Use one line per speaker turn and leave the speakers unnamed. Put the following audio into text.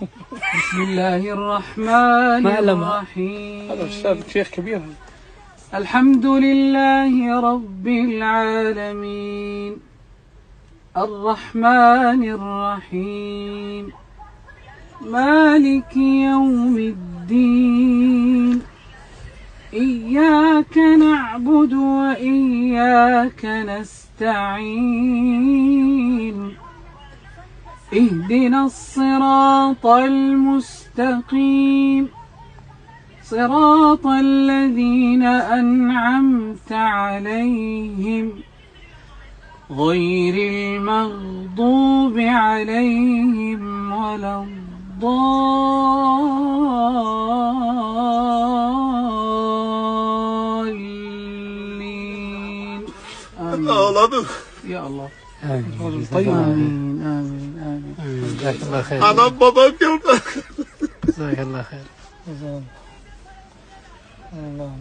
بسم الله الرحمن الرحيم.
هذا أستاذ شيخ كبير.
الحمد لله رب العالمين الرحمن الرحيم مالك يوم الدين إياك نعبد وإياك نستعين اهدنا الصراط المستقيم صراط الذين أنعمت عليهم غير المغضوب عليهم ولا الضالين.
آمين.
يا الله.
آمين.
طيب. آمين آمين آمين.
جزاك الله خير.
أنا باباك.
جزاك الله خير.
الله.